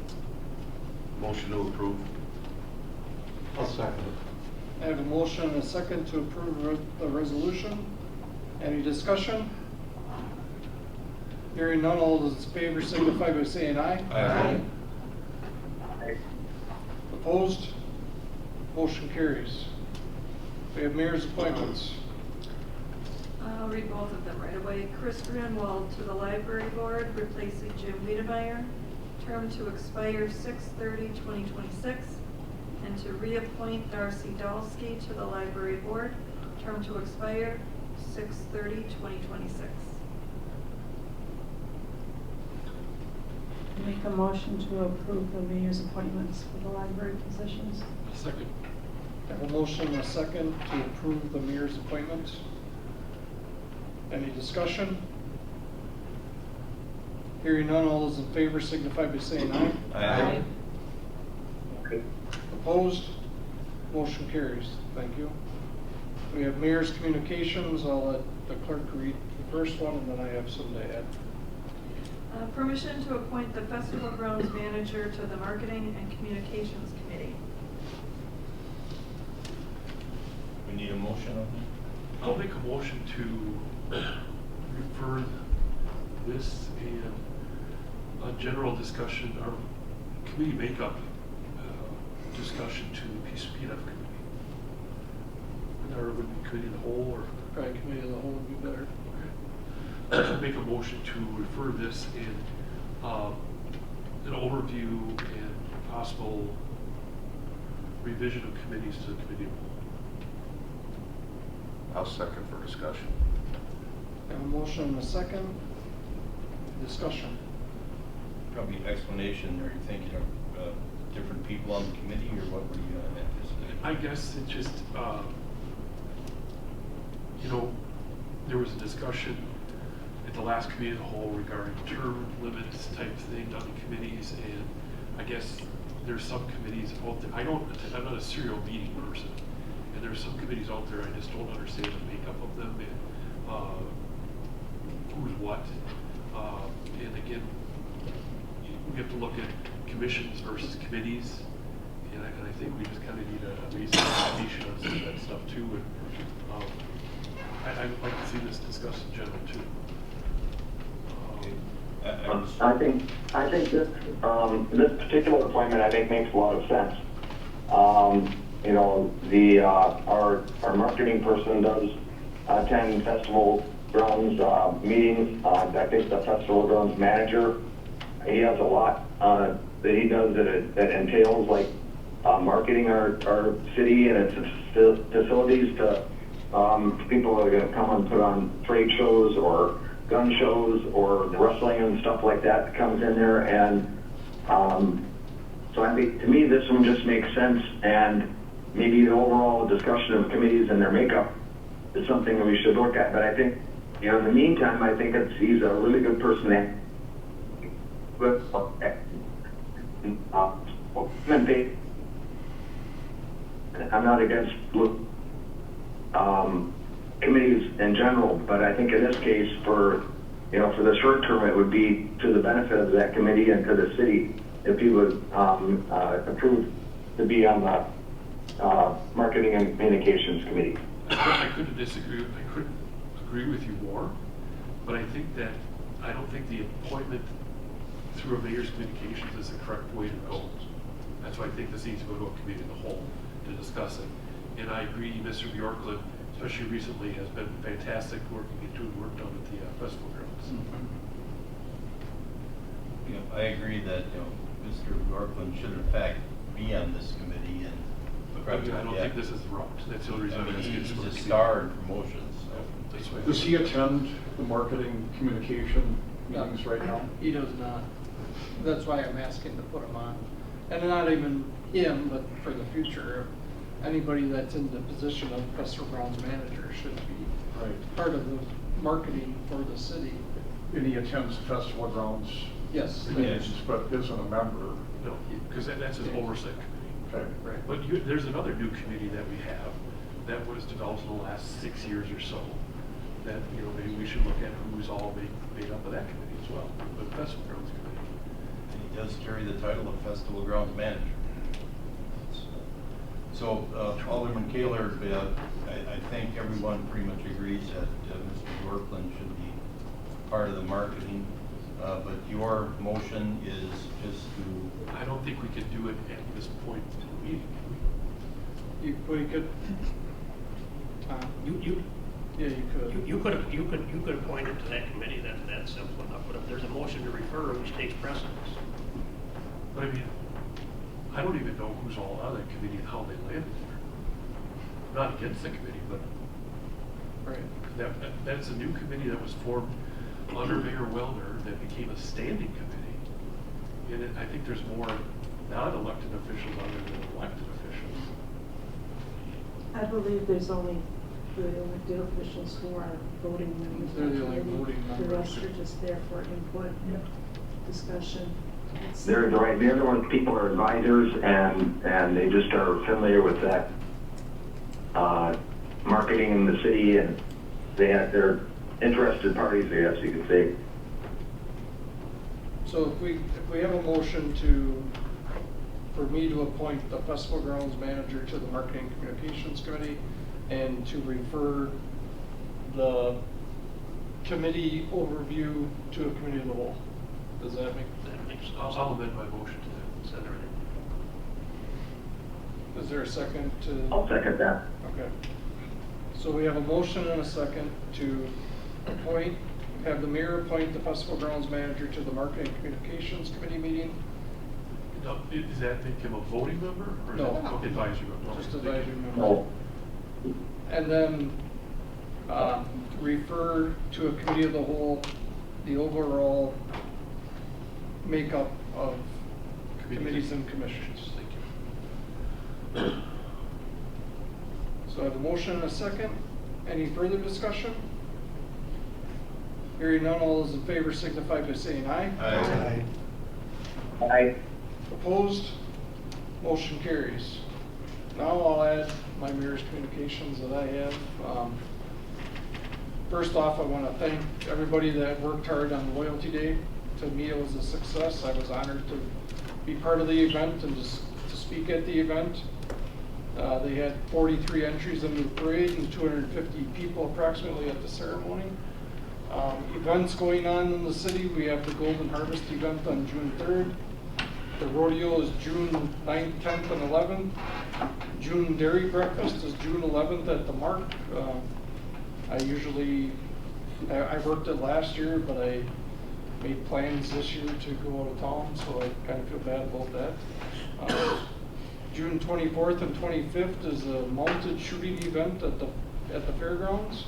S3: Motion to approve.
S11: I'll second it.
S1: I have a motion and a second to approve the resolution. Any discussion? Hearing none, all those in favor signify by saying aye.
S3: Aye.
S1: Opposed? Motion carries. We have mayor's appointments.
S4: I'll read both of them right away. Chris Greenwald to the library board, replacing Jim Wiedemeyer, term to expire 6/30/2026, and to reappoint Darcy Dalsky to the library board, term to expire 6/30/2026.
S7: Make a motion to approve the mayor's appointments for the library positions.
S6: Second.
S1: I have a motion and a second to approve the mayor's appointments. Any discussion? Hearing none, all those in favor signify by saying aye.
S9: Aye.
S1: Opposed? Motion carries. Thank you. We have mayor's communications. I'll let the clerk read the first one, and then I have some to add.
S4: Permission to appoint the Festival Grounds Manager to the Marketing and Communications Committee.
S9: We need a motion on that?
S6: I'll make a motion to refer this and a general discussion, or committee makeup discussion to the PF committee. Or would be committee of the whole, or?
S1: Probably committee of the whole would be better.
S6: Okay. Make a motion to refer this in an overview and possible revision of committees to the committee of the whole.
S3: I'll second for discussion.
S1: I have a motion and a second. Discussion.
S9: Probably explanation, are you thinking of different people on the committee, or what were you anticipating?
S6: I guess it just, you know, there was a discussion at the last committee of the whole regarding term limits type thing on the committees, and I guess there's some committees out there, I'm not a serial meeting person, and there's some committees out there I just don't understand the makeup of them, and who's what. And again, we have to look at commissions versus committees, and I think we just kind of need a basic explanation of some of that stuff too. And I'd like to see this discussed in general too.
S10: I think this particular appointment, I think, makes a lot of sense. You know, our marketing person does attend festival grounds meetings. I think the festival grounds manager, he has a lot that he does that entails like marketing our city and its facilities to people that are going to come and put on trade shows or gun shows or wrestling and stuff like that comes in there. And so I think, to me, this one just makes sense, and maybe the overall discussion of committees and their makeup is something that we should look at. But I think, you know, in the meantime, I think he's a really good person to I'm not against committees in general, but I think in this case, for the short term, it would be to the benefit of that committee and to the city if he would approve to be on the Marketing and Communications Committee.
S6: I couldn't disagree. I couldn't agree with you more, but I think that I don't think the appointment through a mayor's communications is the correct way to go. That's why I think this needs to go to a committee of the whole to discuss it. And I agree, Mr. Bjorklund, especially recently, has been fantastic working and doing work done at the festival grounds.
S1: Mm-hmm.
S9: You know, I agree that, you know, Mr. Bjorklund should in fact be on this committee, and
S6: I don't think this is the route. That's the only reason I'm asking.
S9: He's a star in promotions, so.
S11: Does he attend the marketing communication meetings right now?
S1: He does not. That's why I'm asking to put him on. And not even him, but for the future, anybody that's in the position of festival grounds manager should be part of the marketing for the city.
S11: And he attends the festival grounds
S1: Yes.
S11: meetings, but isn't a member.
S6: No, because that's his oversight committee.
S11: Okay.
S1: Right.
S6: But there's another new committee that we have that was developed in the last 6 years or so that, you know, maybe we should look at who's all made up of that committee as well, the festival grounds committee.
S9: And he does carry the title of Festival Grounds Manager. So, Alderman Kaler, I think everyone pretty much agrees that Mr. Bjorklund should be part of the marketing, but your motion is just to...
S6: I don't think we could do it at this point in the meeting, can we?
S1: We could. Yeah, you could.
S13: You could appoint him to that committee. That's simple enough. But if there's a motion to refer, which takes precedence.
S6: But I mean, I don't even know who's all on that committee and how they landed there. I'm not against the committee, but that's a new committee that was formed under Mayor Wellner that became a standing committee. and I think there's more non-elected officials on there than elected officials.
S7: I believe there's only the elected officials who are voting members.
S1: They're the only
S7: committee.
S1: voting
S7: The
S1: members.
S7: rest are just there for input, discussion. It's-
S10: They're the ones, people are advisors, and they just are familiar with that, marketing in the city, and they're interested parties, I guess you could say.
S1: So if we have a motion for me to appoint the festival grounds manager to the marketing communications committee and to refer the committee overview to a committee of the whole, does that make?
S13: That makes sense.
S6: I'll amend my motion to that.
S13: Is that all right?
S1: Is there a second to?
S10: I'll second that.
S1: Okay. So we have a motion and a second to have the mayor appoint the festival grounds manager to the marketing communications committee meeting.
S6: Now, does that make him a voting member or is
S1: No.
S6: that advisory member?
S1: Just advisory member.
S10: No.
S1: And then, refer to a committee of the whole, the overall makeup of committees and commissions.
S6: Thank you.
S1: So I have a motion and a second. Any further discussion? Hearing none, all those in favor signify by saying aye.
S9: Aye.
S10: Aye.
S1: Opposed? Motion carries. Now I'll add my mayor's communications that I have. First off, I want to thank everybody that worked hard on Loyalty Day. To me, it was a success. I was honored to be part of the event and to speak at the event. They had 43 entries into the parade and 250 people approximately at the ceremony. Events going on in the city, we have the Golden Harvest event on June 3rd. The rodeo is June 9th, 10th, and 11th. June Dairy Breakfast is June 11th at the Mark. I worked it last year, but I made plans this year to go out of town, so I kind of feel bad about that. June 24th and 25th is a mounted shooting event at the fairgrounds.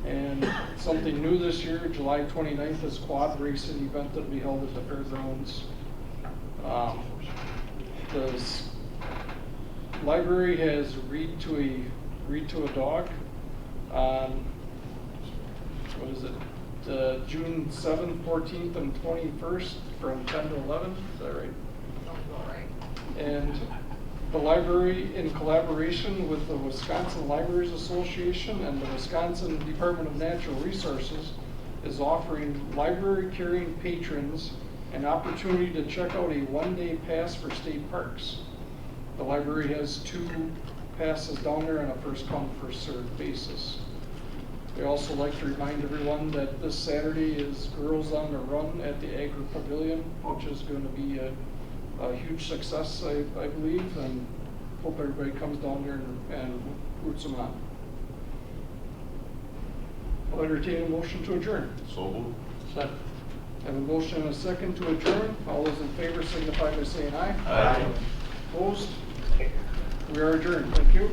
S1: And something new this year, July 29th is quad racing event that will be held at the fairgrounds. The library has read to a dog on, what is it, June 7th, 14th, and 21st from 10 to 11, is that right? And the library, in collaboration with the Wisconsin Libraries Association and the Wisconsin Department of Natural Resources, is offering library-carrying patrons an opportunity to check out a one-day pass for state parks. The library has 2 passes down there on a first-come, first-served basis. We also like to remind everyone that this Saturday is Girls on the Run at the Agri Pavilion, which is going to be a huge success, I believe, and hope everybody comes down there and roots them on. I'll entertain a motion to adjourn.
S3: So moved.
S1: Second. I have a motion and a second to adjourn. All those in favor signify by saying aye.
S3: Aye.
S1: Opposed? We are adjourned. Thank you.